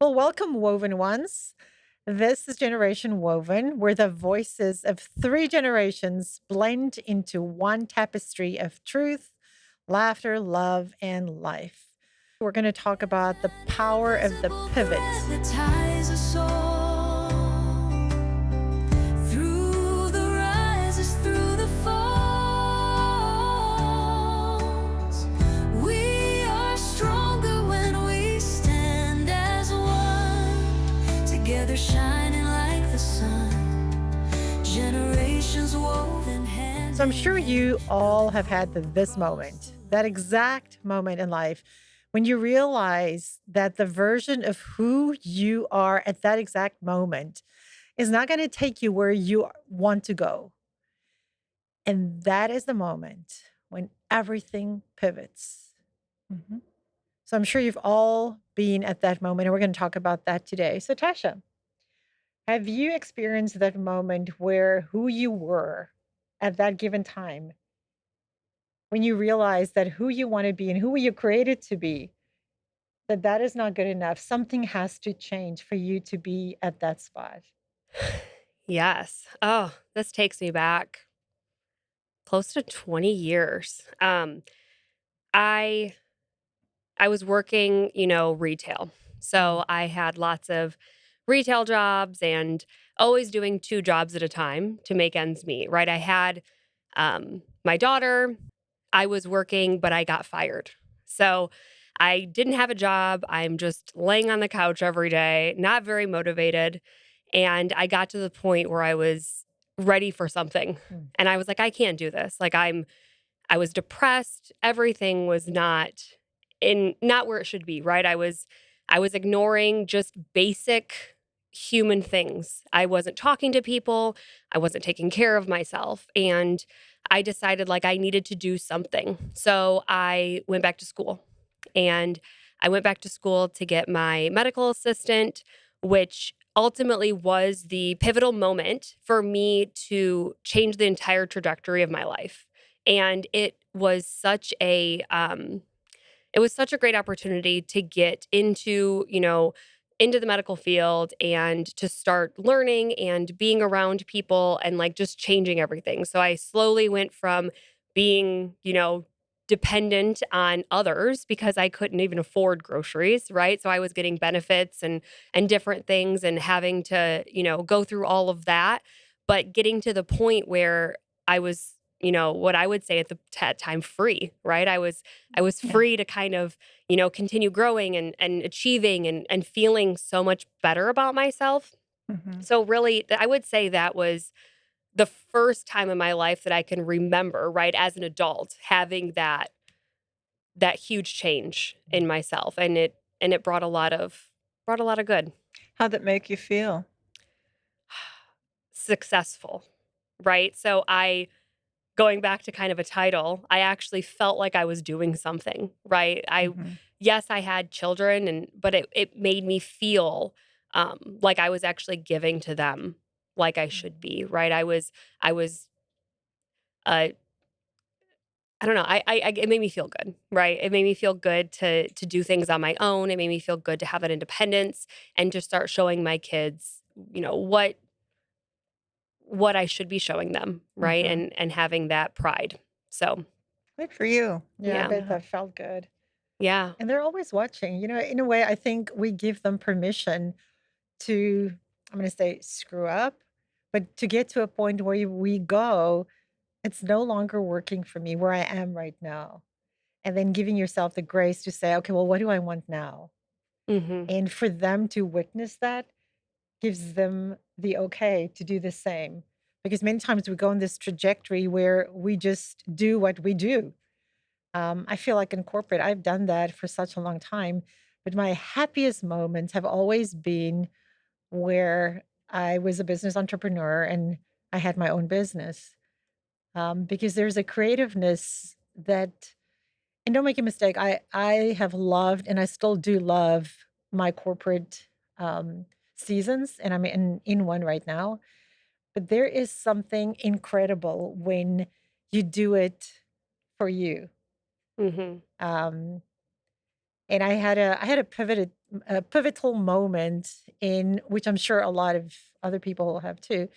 Well, welcome, Woven Ones. This is Generation Woven, where the voices of three generations blend into one tapestry of truth, laughter, love, and life. We're going to talk about the power of the Invisible pivot. thread that ties us all through the rises, through the falls. We are stronger when we stand as one, together shining like the sun. Generations woven hand So I'm in sure you hand, all built have had this across moment, the that exact moment in life when you realize that the version of who you are at that exact moment is not going to take you where you want to go. And that is the moment when everything pivots. Mhm. So I'm sure you've all been at that moment, and we're going to talk about that today. So, Tasha, have you experienced that moment where who you were at that given time, when you realize that who you want to be and who you created to be, that is not good enough? Something has to change for you to be at that spot. Yes. Oh, this takes me back close to 20 years. I I was working, retail. Mm, So I had lots of retail jobs and always doing two jobs at a time to make ends meet, right? I had my daughter, I was working, but I got fired. So I didn't have a job. I'm just laying on the couch every day, not very motivated. And I got to the point where I was ready for something. mm, And I was like, I can't do this. I was depressed. Everything was not where it should be, right? I was ignoring just basic human things. I wasn't talking to people. I wasn't taking care of myself. And I decided like I needed to do something. So I went back to school. And I went back to school to get my medical assistant, which ultimately was the pivotal moment for me to change the entire trajectory of my life. And it was such a great opportunity to get into the medical field and to start learning and being around people and like just changing everything. So I slowly went from being, dependent on others because I couldn't even afford groceries, right? So I was getting benefits and different things and having to, go through all of that, but getting to the point where I was, what I would say at the time free, right? I was yeah. free to kind of, continue growing and achieving and feeling so much better about myself. Mhm. So really, I would say that was the first time in my life that I can remember, right, as an adult, having that huge change in myself, and it brought a lot of good. How'd that make you feel? Successful, right? So I going back to kind of a title, I actually felt like I was doing something, right? Mhm. Yes, I had children but it made me feel like I was actually giving to them like I should Mhm. be, right? I was uh I don't know. It made me feel good, right? It made me feel good to do things on my own. It made me feel good to have that independence and to start showing my kids, what I should be showing them, right? Mhm. And having that pride. So, Good for you. Yeah, I yeah. bet Yeah. that felt good. Yeah. And they're always watching. In a way, I think we give them permission to, I'm going to say, screw up, but to get to a point where we go, it's no longer working for me where I am right now. And then giving yourself the grace to say, okay, well, what do I want now? Mhm. And for them to witness that gives them the okay to do the same. Because many times we go on this trajectory where we just do what we do. I feel like in corporate, I've done that for such a long time. But my happiest moments have always been where I was a business entrepreneur and I had my own business. Because there's a creativeness that, and don't make a mistake, I have loved and I still do love my corporate seasons, and I'm in one right now. But there is something incredible when you do it for you. Mhm. Um, and I had a a pivotal moment in which I'm sure a lot of other people have too,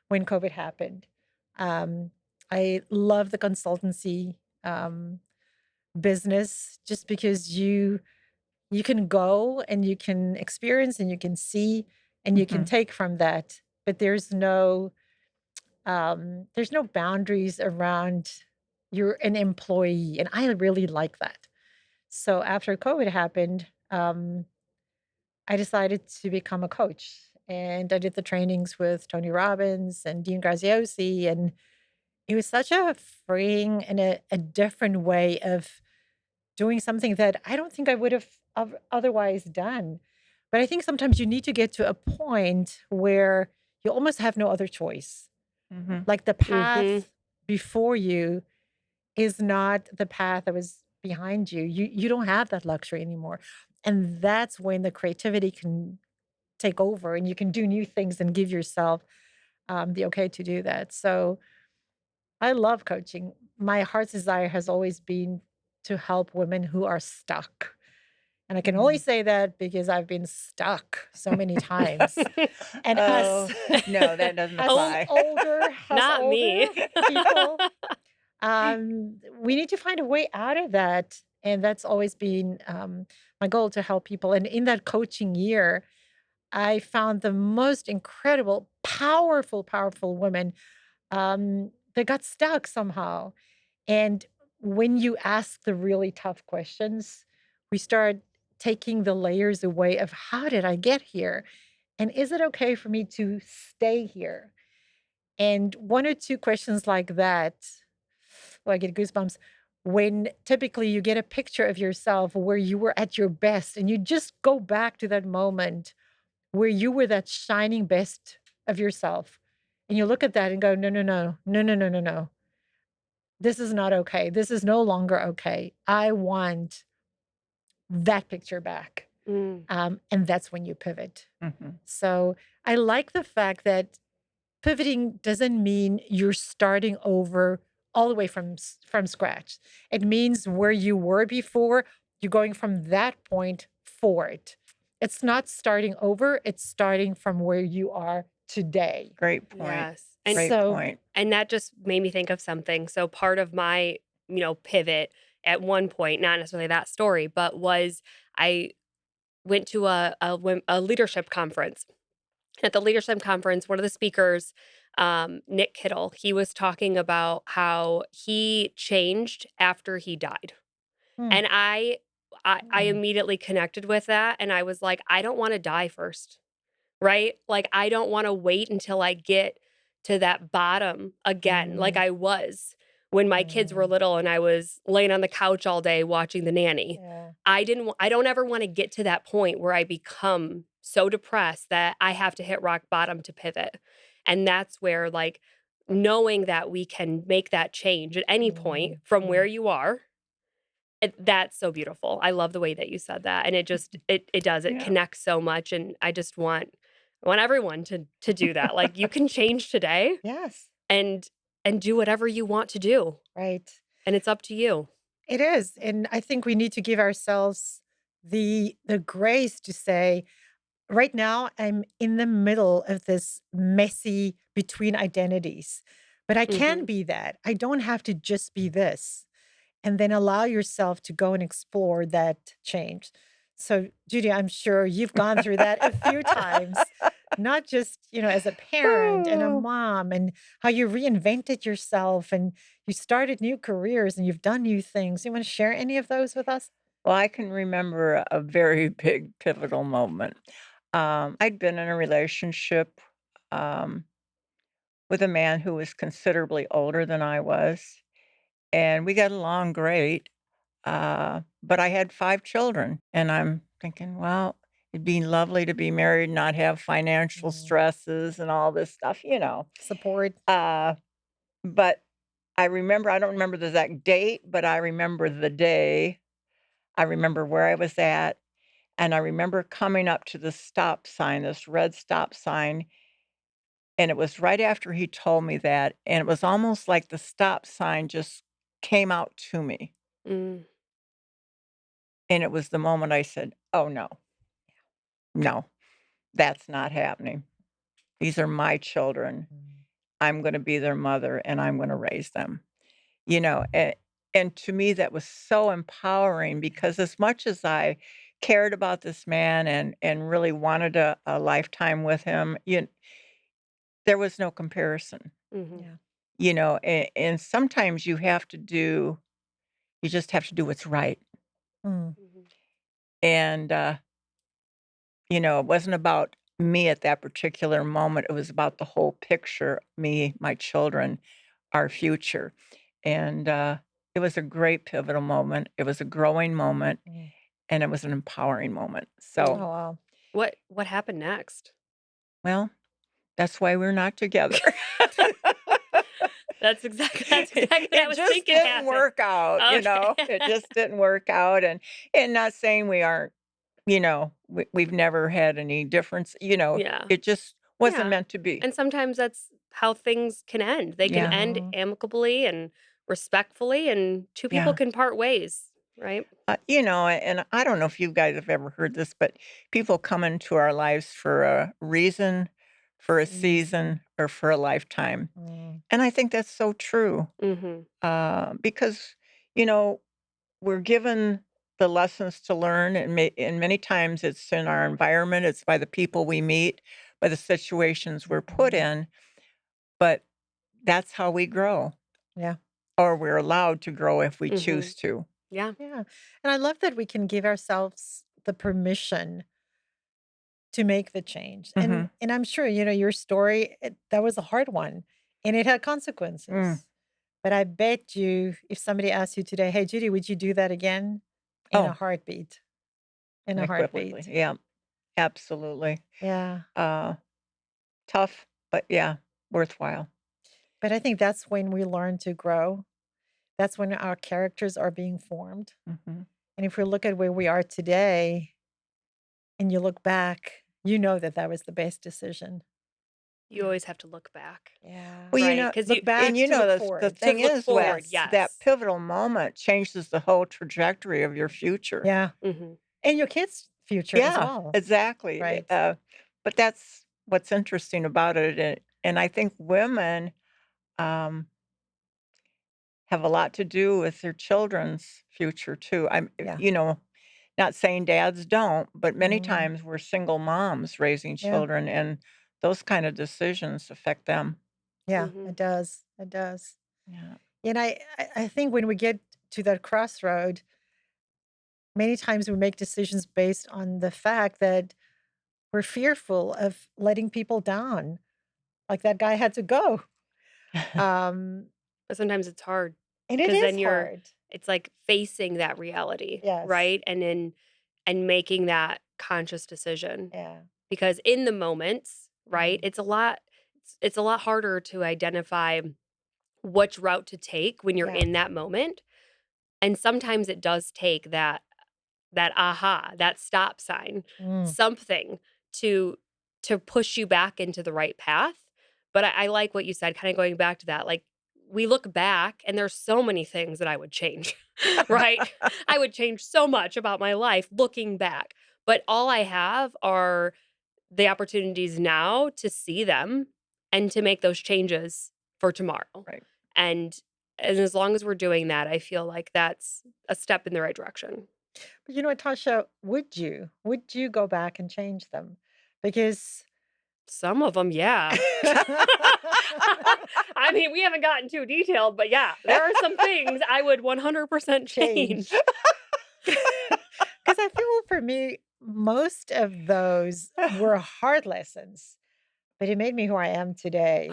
when COVID happened. Um, I love the consultancy um, business just because you can go and you can experience and you can see and you can Mhm. take from that, but there's no boundaries around you're an employee, and I really like that. So after COVID happened, I decided to become a coach, and I did the trainings with Tony Robbins and Dean Graziosi, and it was such a freeing and a different way of doing something that I don't think I would have otherwise done. But I think sometimes you need to get to a point where you almost have no other choice. Mhm. Like the Mhm. path before you is not the path that was behind you. You don't have that luxury anymore. And that's when the creativity can take over and you can do new things and give yourself the okay to do that. So I love coaching. My heart's desire has always been to help women who are stuck. And I can only Mhm. say that because I've been stuck so many times. And us, Oh, no, that doesn't Oh, apply. us not me. older people, we need to find a way out of that. And that's always been my goal to help people. And in that coaching year, I found the most incredible, powerful women that got stuck somehow. And when you ask the really tough questions, we start taking the layers away of how did I get here? And is it okay for me to stay here? And one or two questions like that, well, I get goosebumps when typically you get a picture of yourself where you were at your best and you just go back to that moment where you were that shining best of yourself. And you look at that and go, no, no, no, no, no, no, no, no. This is not okay. This is no longer okay. I want that picture back. Mm. And that's when you pivot. Mhm. So I like the fact that pivoting doesn't mean you're starting over all the way from scratch. It means where you were before, you're going from that point forward. It's not starting over, it's starting from where you are today. Great point. Yes. Great So, point. And that just made me think of something. So part of my, pivot at one point, not necessarily that story, but was I went to a leadership conference. At the leadership conference, one of the speakers, Nick Kittle, he was talking about how he changed after he died. hmm, And I hmm, immediately connected with that, and I was like, I don't want to die first. Right? Like, I don't wanna wait until I get to that bottom again, like mm, I was when my kids were mm, little and I was laying on the couch all day watching The Nanny. yeah. I don't ever wanna get to that point where I become so depressed that I have to hit rock bottom to pivot. And that's where, like, knowing that we can make that change at any point Mm, from where mm, you are, that's so beautiful. I love the way that you said that, and it does, it Yeah. connects so much, and I want everyone to do that, like, you can change today yes, and do whatever you want to do, right. and it's up to you. It is. And I think we need to give ourselves the grace to say, right now, I'm in the middle of this messy between identities, but I can Mhm. be that. I don't have to just be this. And then allow yourself to go and explore that change. So, Judy, I'm sure you've gone through that a few times, not just, as a parent and a Oh. mom, and how you reinvented yourself and you started new careers and you've done new things. You want to share any of those with us? Well, I can remember a very big pivotal moment. I'd been in a relationship um, with a man who was considerably older than I was, and we got along great. But I had 5 children, and I'm thinking, well, it'd be lovely to be married, not have financial Mm, stresses and all this stuff. support. Uh, but I don't remember the exact date, but I remember the day. I remember where I was at, and I remember coming up to the stop sign, this red stop sign, and it was right after he told me that, and it was almost like the stop sign just came out to me, Mm. and it was the moment I said, "Oh, no." No, that's not happening. These are my children. Mm. I'm gonna be their mother, and I'm gonna raise them. You know, and to me, that was so empowering because as much as I cared about this man and really wanted a lifetime with him, there was no comparison, Mhm. Yeah. and sometimes you just have to do what's right. Mm. Mhm. And, it wasn't about me at that particular moment. It was about the whole picture, me, my children, our future. And it was a great pivotal moment. It was a growing moment Mm. and it was an empowering moment. Oh, So, wow. What happened next? well, that's why we're not together. That's exactly what I It was just thinking didn't happened. work out, Okay. It just didn't work out, and not saying we aren't, we've never had any difference, Yeah. it just wasn't Yeah. meant to be. And sometimes that's how things can end. They can Yeah, end Mhm. amicably and respectfully, and two people yeah. can part ways, right? And I don't know if you guys have ever heard this, but people come into our lives for a reason, for a Season. season, or for a lifetime. Mm. And I think that's so true, Mhm. because, you know, we're given the lessons to learn, and many times it's in our environment, it's by the people we meet, by the situations we're put Mhm. in, but that's how we grow, Yeah. or we're allowed to grow if we Mhm. choose to. Yeah. Yeah. And I love that we can give ourselves the permission to make the change. And Mhm. and I'm sure, your story, that was a hard one and it had Mm. consequences. But I bet you if somebody asked you today, "Hey, Judy, would you do that again?" In a Oh, heartbeat. In a unequivocally, heartbeat. yeah. Absolutely. Yeah. Uh, Tough, but yeah, worthwhile. But I think that's when we learn to grow. That's when our characters are being formed. Mhm. And if we look at where we are today and you look back, you know that that was the best decision. You Yeah. always have to look back, Yeah. Well, right? Because Look back to look the forward. to thing look is forward, that yes. pivotal moment changes the whole trajectory of your future. Yeah. Mhm. And your kids' future as Yeah, well. exactly. Right. But that's what's interesting about it, and I think women, um, have a lot to do with their children's future too. Yeah. Not saying dads don't, but many Mm, times we're single moms raising yeah. children, and those kind of decisions affect them. Yeah. It Mhm. does. It does. Yeah. And I think when we get to that crossroad, many times we make decisions based on the fact that we're fearful of letting people down. Like that guy had to go. Um, But sometimes it's hard and it because is then hard. it's like facing that reality, Yes. right? And making that conscious decision. Yeah. Because in the moments, right, Mm, it's a lot harder to identify which route to take when you're yeah. in that moment. And sometimes it does take that aha, that stop sign, Mm, something to to push you back into the right path. But I like what you said, kind of going back to that. Like we look back and there's so many things that I would change, right? I would change so much about my life looking back. But all I have are the opportunities now to see them and to make those changes for tomorrow. Right. And and as long as we're doing that, I feel like that's a step in the right direction. but you know what, Tasha, would you? Would you go back and change them? Because Some of them, yeah. I mean, we haven't gotten too detailed, but yeah, there are some things I would 100% change. change. Because I feel for me, most of those were hard lessons, but it made me who I am today.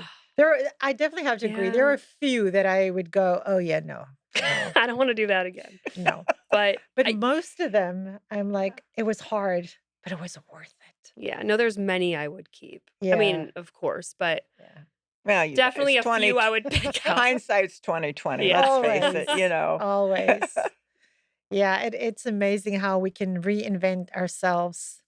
I definitely have to agree. There are Yeah. a few that I would go, oh, yeah, no, no, I don't wanna do that again. no. But But I most of them, I'm like, it was hard, but it was worth it. yeah, no, there's many I would keep. I Yeah. mean, of course, but Yeah. Well, you guys, definitely a few I would pick out. hindsight's 2020. Yeah. Let's face it. Always. Always. Yeah. It's amazing how we can reinvent ourselves.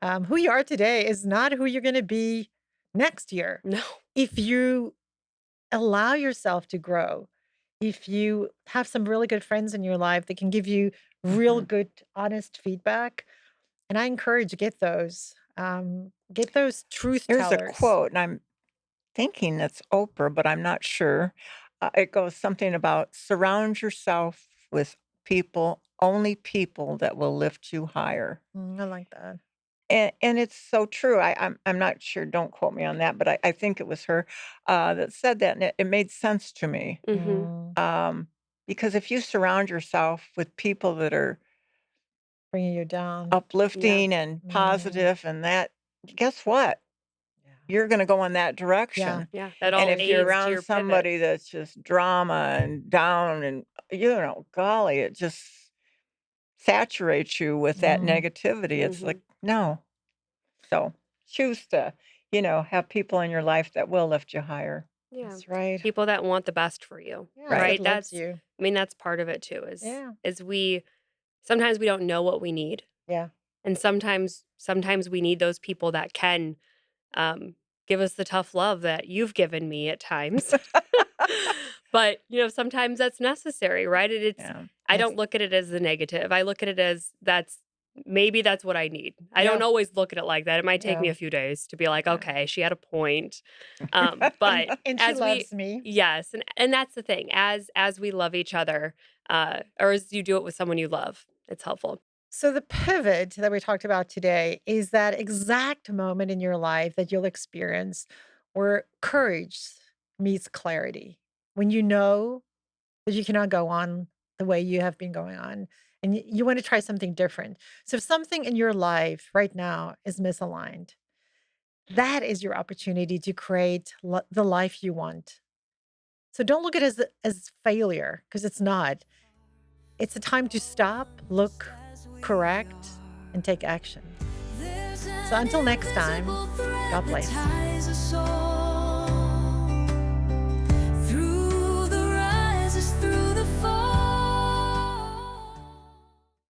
Who you are today is not who you're going to be next year. No. If you allow yourself to grow, if you have some really good friends in your life that can give you real Mhm. good, honest feedback, And I encourage get those truth There's a tellers. quote, and I'm thinking it's Oprah, but I'm not sure. It goes something about surround yourself with only people that will lift you higher. I like that. And it's so true. I'm not sure. Don't quote me on that, but I think it was her that said that, and it made sense to me. Mhm. Mm, Um, because if you surround yourself with people that are bringing you down. Yeah. uplifting and Mm, positive, and that, guess what? yeah. You're going to go in that Yeah. direction. Yeah. That And all if you're aids to around your pivot. somebody that's just drama and down and, golly, it just saturates you with that Mm, negativity. It's like, Mhm. no. So choose to, have people in your life that will lift you higher. Yeah. that's right. People that want the best for you, Yeah, Right. that right? loves you. I mean, that's part of it too, Yeah. is we sometimes we don't know what we need. Yeah. And sometimes we need those people that can um, give us the tough love that you've given me at times. But, sometimes that's necessary, right? Yeah. I Yes. don't look at it as the negative. I look at it as maybe that's what I need. I don't Yeah. always look at it like that. It might take me Yeah. a few days to be like, Yeah. okay, she had a point. But And she as we, loves me. yes, and that's the thing. As we love each other, or as you do it with someone you love, it's helpful. So the pivot that we talked about today is that exact moment in your life that you'll experience where courage meets clarity. When you know that you cannot go on the way you have been going on and you want to try something different. So if something in your life right now is misaligned, that is your opportunity to create the life you want. So don't look at it as failure because it's not. It's a time to stop, look, correct, and take action. There's So an until next time, invisible thread God that bless. ties us all.